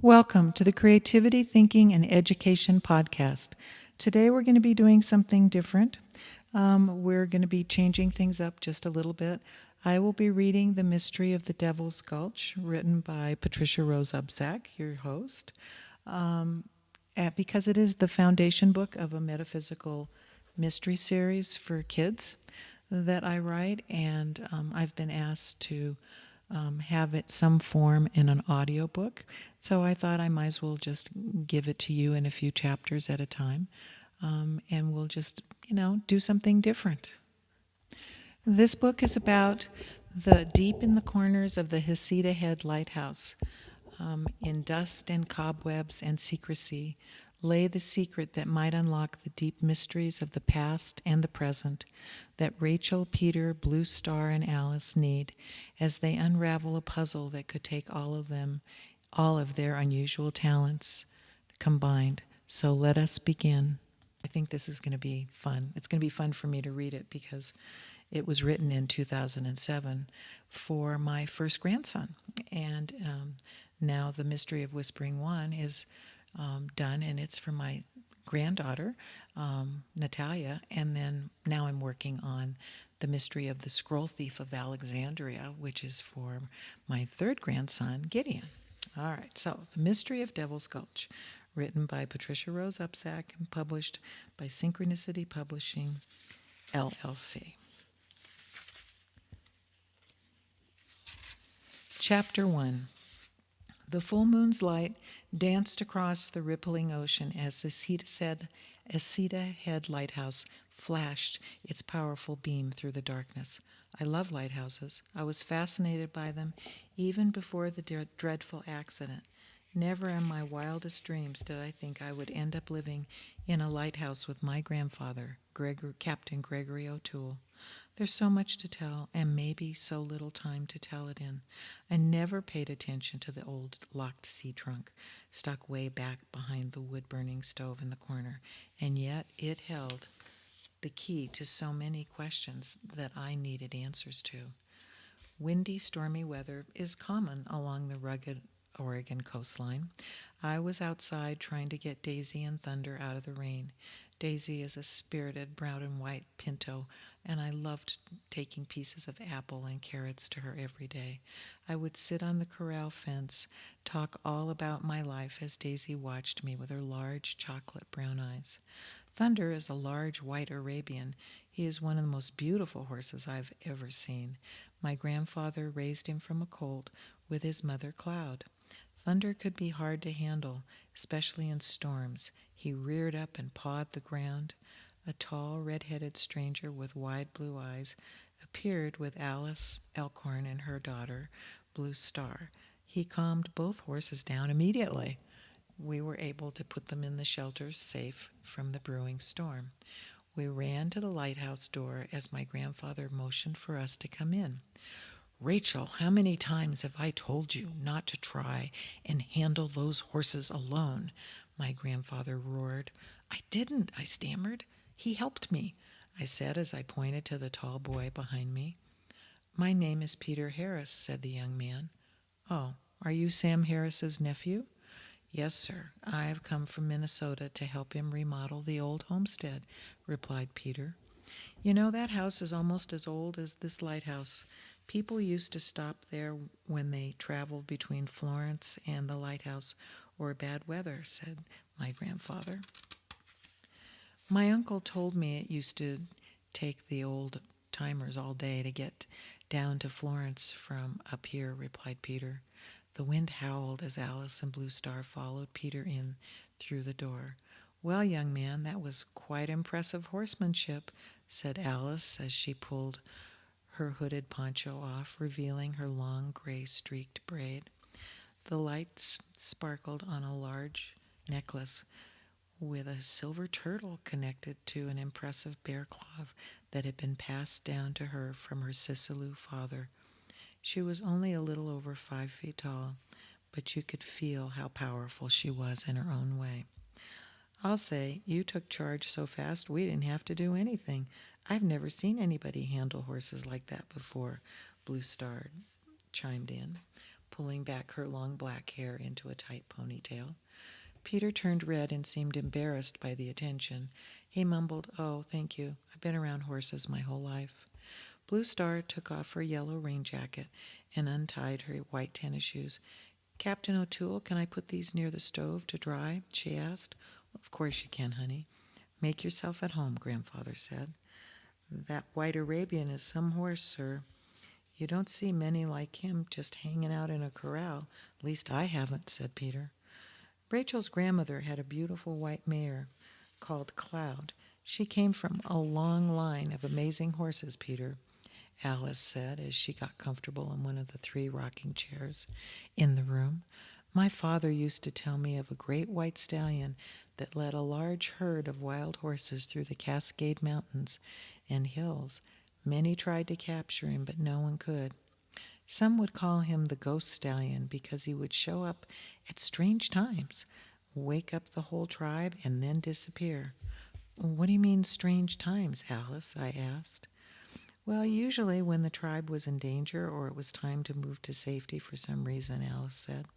Welcome to the Creativity, Thinking, and Education podcast. Today we're going to be doing something different. We're going to be changing things up just a little bit. I will be reading The Mystery of the Devil's Gulch, written by Patricia Upczak, your host, because it is the foundation book of a metaphysical mystery series for kids that I write, and I've been asked to have it some form in an audiobook. So I thought I might as well just give it to you in a few chapters at a time. And we'll just, do something different. This book is about the deep in the corners of the Heceta Head Lighthouse. In dust and cobwebs and secrecy lay the secret that might unlock the deep mysteries of the past and the present that Rachel, Peter, Blue Star, and Alice need as they unravel a puzzle that could take all of their unusual talents combined. So let us begin. I think this is going to be fun. It's going to be fun for me to read it because it was written in 2007 for my first grandson. And now The Mystery of Whispering One is done, and it's for my granddaughter, Natalia. And then now I'm working on The Mystery of the Scroll Thief of Alexandria, which is for my third grandson, Gideon. All right, so The Mystery of Devil's Gulch, written by Patricia Rose Upczak and published by Synchronicity Publishing, LLC. Chapter 1. The full moon's light danced across the rippling ocean as the Heceta Head Lighthouse flashed its powerful beam through the darkness. I love lighthouses. I was fascinated by them even before the dreadful accident. Never in my wildest dreams did I think I would end up living in a lighthouse with my grandfather, Captain Gregory O'Toole. There's so much to tell, and maybe so little time to tell it in. I never paid attention to the old locked sea trunk, stuck way back behind the wood-burning stove in the corner, and yet it held the key to so many questions that I needed answers to. Windy, stormy weather is common along the rugged Oregon coastline. I was outside trying to get Daisy and Thunder out of the rain. Daisy is a spirited brown and white pinto, and I loved taking pieces of apple and carrots to her every day. I would sit on the corral fence, talk all about my life as Daisy watched me with her large chocolate brown eyes. Thunder is a large white Arabian. He is one of the most beautiful horses I've ever seen. My grandfather raised him from a colt with his mother Cloud. Thunder could be hard to handle, especially in storms. He reared up and pawed the ground. A tall, red-headed stranger with wide blue eyes appeared with Alice Elkhorn and her daughter, Blue Star. He calmed both horses down immediately. We were able to put them in the shelters safe from the brewing storm. We ran to the lighthouse door as my grandfather motioned for us to come in. "Rachel, how many times have I told you not to try and handle those horses alone?" my grandfather roared. "I didn't," I stammered. "He helped me," I said as I pointed to the tall boy behind me. "My name is Peter Harris," said the young man. "Oh, are you Sam Harris's nephew?" "Yes, sir. I have come from Minnesota to help him remodel the old homestead," replied Peter. "You know, that house is almost as old as this lighthouse. People used to stop there when they traveled between Florence and the lighthouse or bad weather," said my grandfather. "My uncle told me it used to take the old timers all day to get down to Florence from up here," replied Peter. The wind howled as Alice and Blue Star followed Peter in through the door. "Well, young man, that was quite impressive horsemanship," said Alice as she pulled her hooded poncho off, revealing her long gray streaked braid. The lights sparkled on a large necklace with a silver turtle connected to an impressive bear claw that had been passed down to her from her Sisaloo father. She was only a little over 5 feet tall, but you could feel how powerful she was in her own way. "I'll say, you took charge so fast we didn't have to do anything. I've never seen anybody handle horses like that before," Blue Star chimed in. pulling back her long black hair into a tight ponytail. Peter turned red and seemed embarrassed by the attention. He mumbled, "Oh, thank you. I've been around horses my whole life." Blue Star took off her yellow rain jacket and untied her white tennis shoes. "Captain O'Toole, can I put these near the stove to dry?" she asked. "Of course you can, honey. Make yourself at home," Grandfather said. "That white Arabian is some horse, sir. You don't see many like him just hanging out in a corral. At least I haven't," said Peter. Rachel's grandmother had a beautiful white mare called Cloud. "She came from a long line of amazing horses, Peter," Alice said as she got comfortable in one of the 3 rocking chairs in the room. "My father used to tell me of a great white stallion that led a large herd of wild horses through the Cascade Mountains and hills. Many tried to capture him, but no one could. Some would call him the ghost stallion because he would show up at strange times, wake up the whole tribe, and then disappear." "What do you mean, strange times, Alice?" I asked. "Well, usually when the tribe was in danger or it was time to move to safety for some reason," Alice said.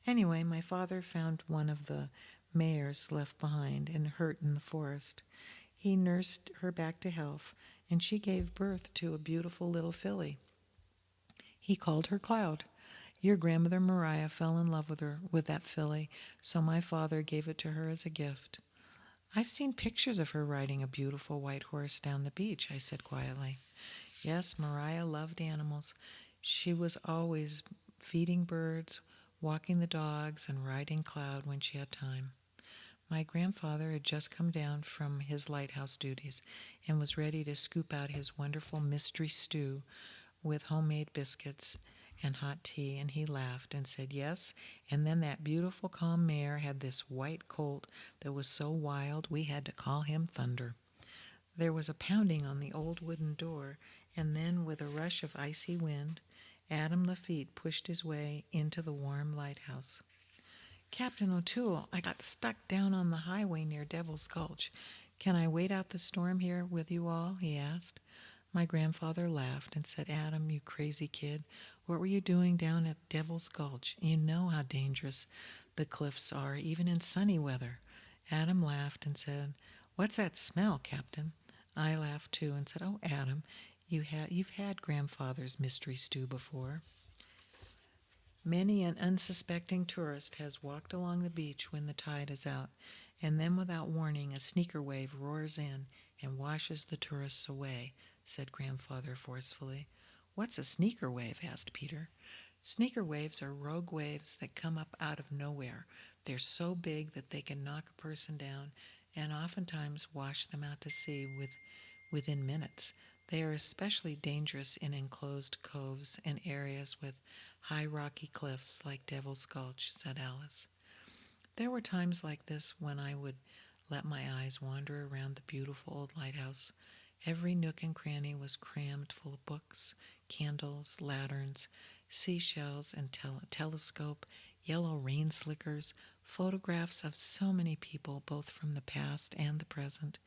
"Anyway, my father found one of the mares left behind and hurt in the forest. He nursed her back to health, and she gave birth to a beautiful little filly. He called her Cloud. Your grandmother Mariah fell in love with that filly, so my father gave it to her as a gift." "I've seen pictures of her riding a beautiful white horse down the beach," I said quietly. "Yes, Mariah loved animals. She was always feeding birds, walking the dogs, and riding Cloud when she had time." My grandfather had just come down from his lighthouse duties and was ready to scoop out his wonderful mystery stew with homemade biscuits and hot tea, and he laughed and said, "Yes, and then that beautiful calm mare had this white colt that was so wild we had to call him Thunder." There was a pounding on the old wooden door, and then with a rush of icy wind, Adam Laffite pushed his way into the warm lighthouse. "Captain O'Toole, I got stuck down on the highway near Devil's Gulch. Can I wait out the storm here with you all?" he asked. My grandfather laughed and said, "Adam, you crazy kid, what were you doing down at Devil's Gulch? You know how dangerous the cliffs are, even in sunny weather." Adam laughed and said, "What's that smell, Captain?" I laughed too and said, "Oh, Adam, you've had Grandfather's mystery stew before." Many an unsuspecting tourist has walked along the beach when the tide is out, and then without warning a sneaker wave roars in and washes the tourists away, said Grandfather forcefully. "What's a sneaker wave?" asked Peter. "Sneaker waves are rogue waves that come up out of nowhere. They're so big that they can knock a person down and oftentimes wash them out to sea within minutes. They are especially dangerous in enclosed coves and areas with high rocky cliffs like Devil's Gulch," said Alice. There were times like this when I would let my eyes wander around the beautiful old lighthouse. Every nook and cranny was crammed full of books, candles, lanterns, seashells, and telescope, yellow rain slickers, photographs of so many people, both from the past and the present,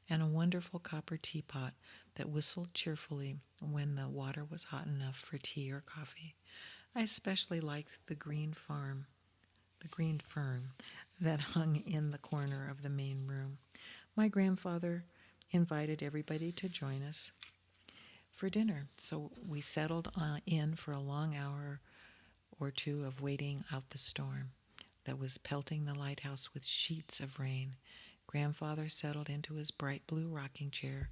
and a wonderful copper teapot that whistled cheerfully when the water was hot enough for tea or coffee. I especially liked the green fern that hung in the corner of the main room. My grandfather invited everybody to join us for dinner, so we settled in for a long hour or two of waiting out the storm that was pelting the lighthouse with sheets of rain. Grandfather settled into his bright blue rocking chair,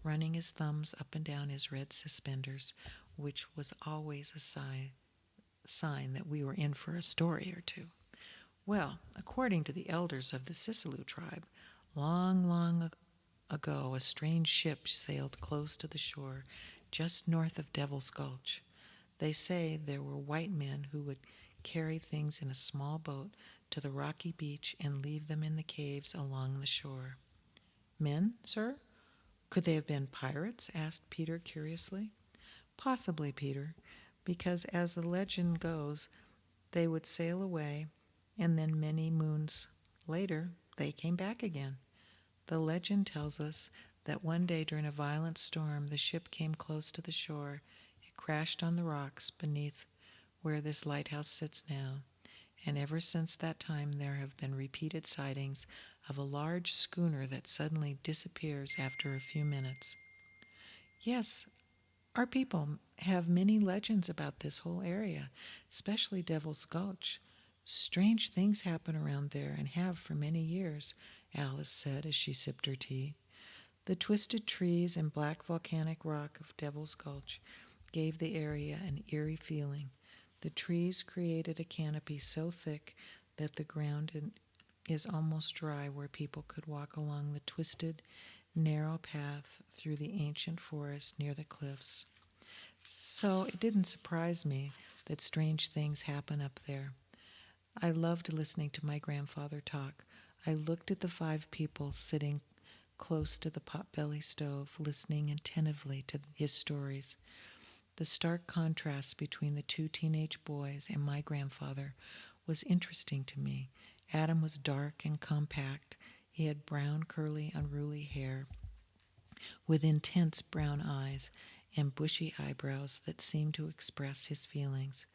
running his thumbs up and down his red suspenders, which was always a sign that we were in for a story or two. Well, according to the elders of the Sisaloo tribe, long ago a strange ship sailed close to the shore, just north of Devil's Gulch. They say there were white men who would carry things in a small boat to the rocky beach and leave them in the caves along the shore. "Men, sir? Could they have been pirates?" asked Peter curiously. "Possibly, Peter, because as the legend goes, they would sail away, and then many moons later they came back again. The legend tells us that one day during a violent storm the ship came close to the shore. It crashed on the rocks beneath where this lighthouse sits now, and ever since that time there have been repeated sightings of a large schooner that suddenly disappears after a few minutes. Yes, our people have many legends about this whole area, especially Devil's Gulch. Strange things happen around there and have for many years, Alice said as she sipped her tea. The twisted trees and black volcanic rock of Devil's Gulch gave the area an eerie feeling. The trees created a canopy so thick that the ground is almost dry where people could walk along the twisted, narrow path through the ancient forest near the cliffs. So it didn't surprise me that strange things happen up there. I loved listening to my grandfather talk. I looked at the 5 people sitting close to the potbelly stove, listening attentively to his stories. The stark contrast between the 2 teenage boys and my grandfather was interesting to me. Adam was dark and compact. He had brown, curly, unruly hair with intense brown eyes and bushy eyebrows that seemed to express his feelings.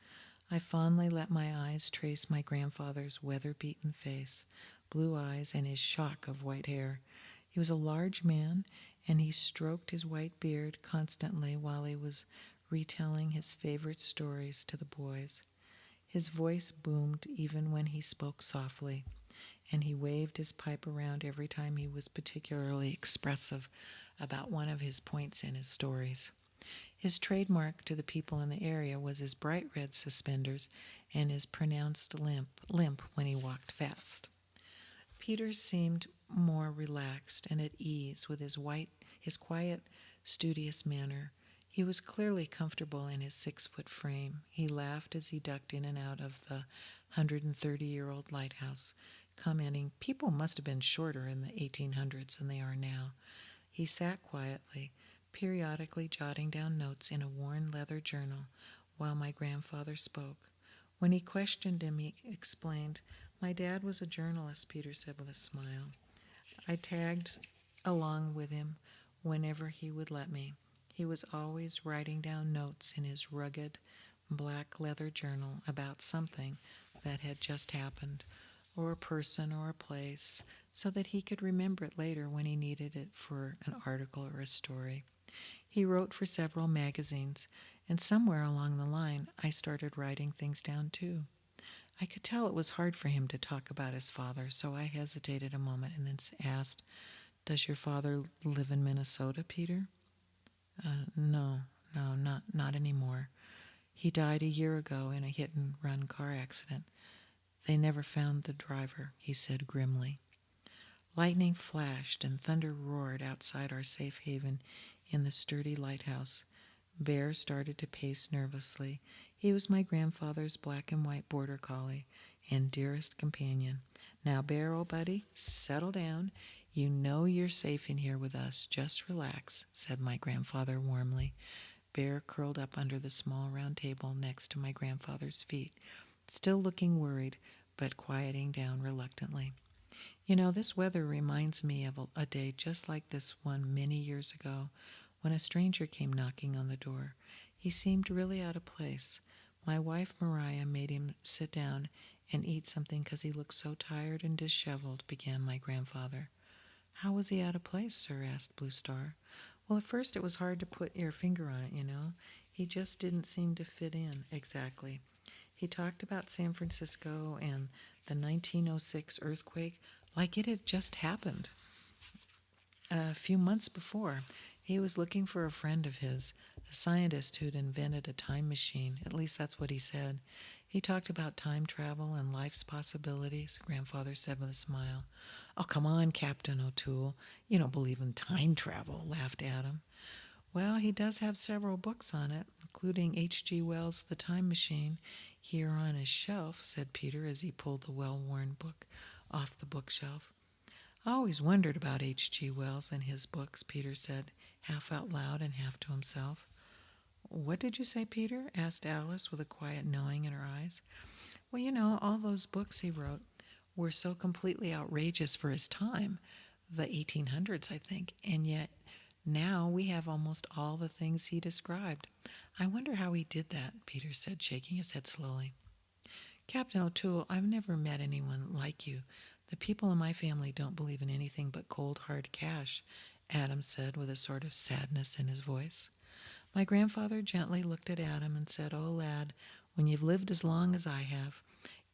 I fondly let my eyes trace my grandfather's weather-beaten face, blue eyes, and his shock of white hair. He was a large man, and he stroked his white beard constantly while he was retelling his favorite stories to the boys. His voice boomed even when he spoke softly, and he waved his pipe around every time he was particularly expressive about one of his points in his stories. His trademark to the people in the area was his bright red suspenders and his pronounced limp when he walked fast. Peter seemed more relaxed and at ease with his quiet, studious manner. He was clearly comfortable in his 6-foot frame. He laughed as he ducked in and out of the 130-year-old lighthouse, commenting, "People must have been shorter in the 1800s than they are now." He sat quietly, periodically jotting down notes in a worn leather journal while my grandfather spoke. When he questioned him, he explained, "My dad was a journalist," Peter said with a smile. I tagged along with him whenever he would let me. He was always writing down notes in his rugged black leather journal about something that had just happened, or a person or a place, so that he could remember it later when he needed it for an article or a story. He wrote for several magazines, and somewhere along the line I started writing things down too. I could tell it was hard for him to talk about his father, so I hesitated a moment and then asked, "Does your father live in Minnesota, Peter?" No, not anymore. He died a year ago in a hit-and-run car accident. They never found the driver," he said grimly. Lightning flashed and thunder roared outside our safe haven in the sturdy lighthouse. Bear started to pace nervously. He was my grandfather's black and white border collie and dearest companion. "Now, Bear, old buddy, settle down. You know you're safe in here with us. Just relax," said my grandfather warmly. Bear curled up under the small round table next to my grandfather's feet, still looking worried, but quieting down reluctantly. "You know, this weather reminds me of a day just like this one many years ago, when a stranger came knocking on the door. He seemed really out of place. My wife, Mariah, made him sit down and eat something because he looked so tired and disheveled," began my grandfather. "How was he out of place, sir?" asked Blue Star. "Well, at first it was hard to put your finger on it, you know. He just didn't seem to fit in exactly. He talked about San Francisco and the 1906 earthquake like it had just happened a few months before. He was looking for a friend of his, a scientist who'd invented a time machine. At least that's what he said. He talked about time travel and life's possibilities," Grandfather said with a smile. "Oh, come on, Captain O'Toole. You don't believe in time travel," laughed Adam. "Well, he does have several books on it, including H.G. Wells' The Time Machine, here on his shelf," said Peter as he pulled the well-worn book off the bookshelf. "I always wondered about H.G. Wells and his books," Peter said, half out loud and half to himself. "What did you say, Peter?" asked Alice with a quiet knowing in her eyes. "Well, you know, all those books he wrote were so completely outrageous for his time, the 1800s, I think, and yet Now we have almost all the things he described. I wonder how he did that, Peter said, shaking his head slowly. Captain O'Toole, I've never met anyone like you. The people in my family don't believe in anything but cold, hard cash, Adam said with a sort of sadness in his voice. My grandfather gently looked at Adam and said, "Oh, lad, when you've lived as long as I have,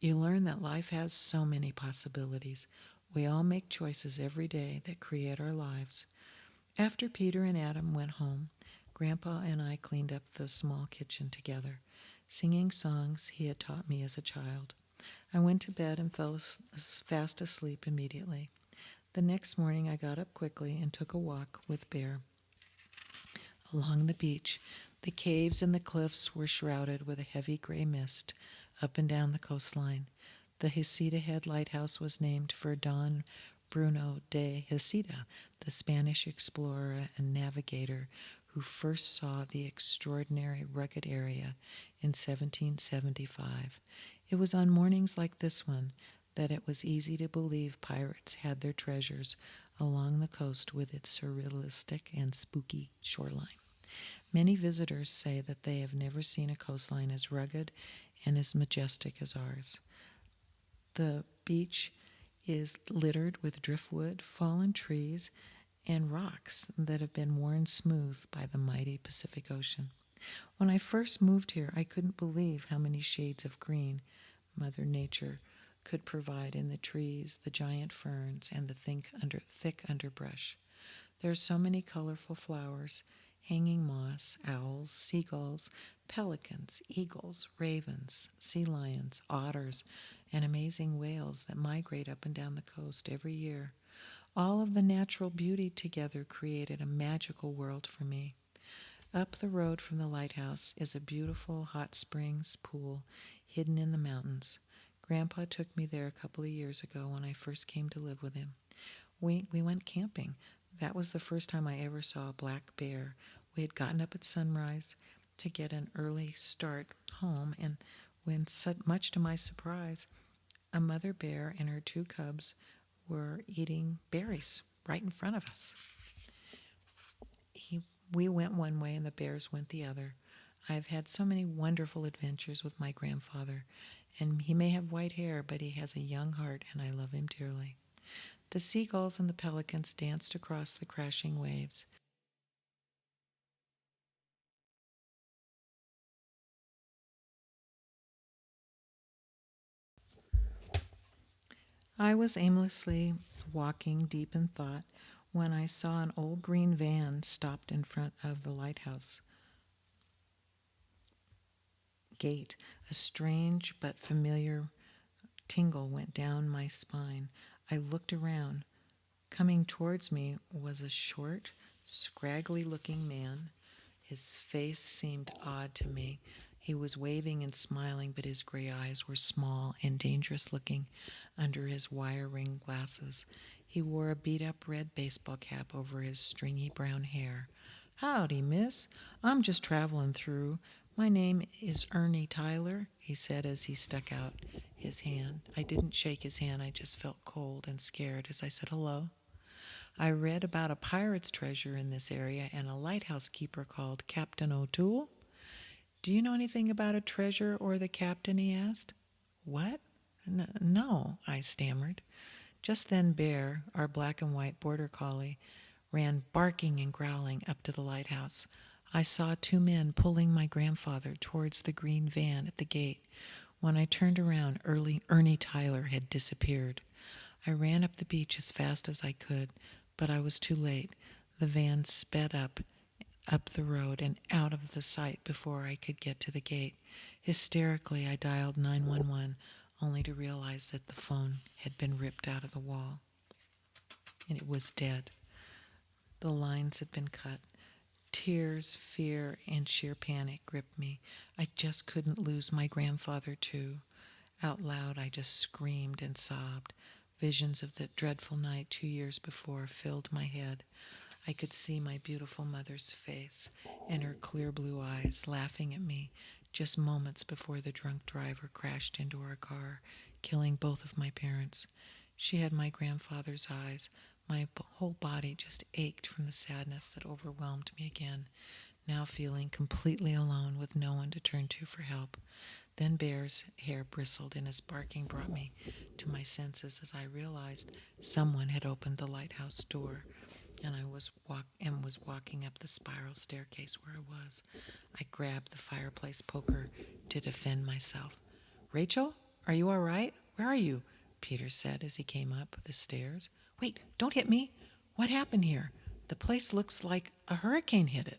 you learn that life has so many possibilities. We all make choices every day that create our lives." After Peter and Adam went home, Grandpa and I cleaned up the small kitchen together, singing songs he had taught me as a child. I went to bed and fell fast asleep immediately. The next morning I got up quickly and took a walk with Bear. Along the beach, the caves and the cliffs were shrouded with a heavy gray mist up and down the coastline. The Heceta Head Lighthouse was named for Don Bruno de Heceta, the Spanish explorer and navigator who first saw the extraordinary rugged area in 1775. It was on mornings like this one that it was easy to believe pirates had their treasures along the coast with its surrealistic and spooky shoreline. Many visitors say that they have never seen a coastline as rugged and as majestic as ours. The beach is littered with driftwood, fallen trees, and rocks that have been worn smooth by the mighty Pacific Ocean. When I first moved here, I couldn't believe how many shades of green Mother Nature could provide in the trees, the giant ferns, and the thick underbrush. There are so many colorful flowers, hanging moss, owls, seagulls, pelicans, eagles, ravens, sea lions, otters, and amazing whales that migrate up and down the coast every year. All of the natural beauty together created a magical world for me. Up the road from the lighthouse is a beautiful hot springs pool hidden in the mountains. Grandpa took me there a couple of years ago when I first came to live with him. We went camping. That was the first time I ever saw a black bear. We had gotten up at sunrise to get an early start home, and when, much to my surprise, a mother bear and her two cubs were eating berries right in front of us. We went one way and the bears went the other. I've had so many wonderful adventures with my grandfather, and he may have white hair, but he has a young heart, and I love him dearly. The seagulls and the pelicans danced across the crashing waves. I was aimlessly walking deep in thought when I saw an old green van stopped in front of the lighthouse gate. A strange but familiar tingle went down my spine. I looked around. Coming towards me was a short, scraggly-looking man. His face seemed odd to me. He was waving and smiling, but his gray eyes were small and dangerous-looking under his wire-ringed glasses. He wore a beat-up red baseball cap over his stringy brown hair. "Howdy, miss. I'm just traveling through. My name is Ernie Tyler," he said as he stuck out his hand. I didn't shake his hand. I just felt cold and scared as I said hello. "I read about a pirate's treasure in this area and a lighthouse keeper called Captain O'Toole." "Do you know anything about a treasure or the captain?" he asked. "What? No," I stammered. Just then Bear, our black and white border collie, ran barking and growling up to the lighthouse. I saw two men pulling my grandfather towards the green van at the gate. When I turned around, Ernie Tyler had disappeared. I ran up the beach as fast as I could, but I was too late. The van sped up the road and out of the sight before I could get to the gate. Hysterically, I dialed 911, only to realize that the phone had been ripped out of the wall, and it was dead. The lines had been cut. Tears, fear, and sheer panic gripped me. I just couldn't lose my grandfather, too. Out loud, I just screamed and sobbed. Visions of that dreadful night 2 years before filled my head. I could see my beautiful mother's face and her clear blue eyes laughing at me just moments before the drunk driver crashed into our car, killing both of my parents. She had my grandfather's eyes, My whole body just ached from the sadness that overwhelmed me again, now feeling completely alone with no one to turn to for help. Then Bear's hair bristled and his barking brought me to my senses as I realized someone had opened the lighthouse door, and I was walking up the spiral staircase where I was. I grabbed the fireplace poker to defend myself. "Rachel, are you all right? Where are you?" Peter said as he came up the stairs. "Wait, don't hit me. What happened here? The place looks like a hurricane hit it."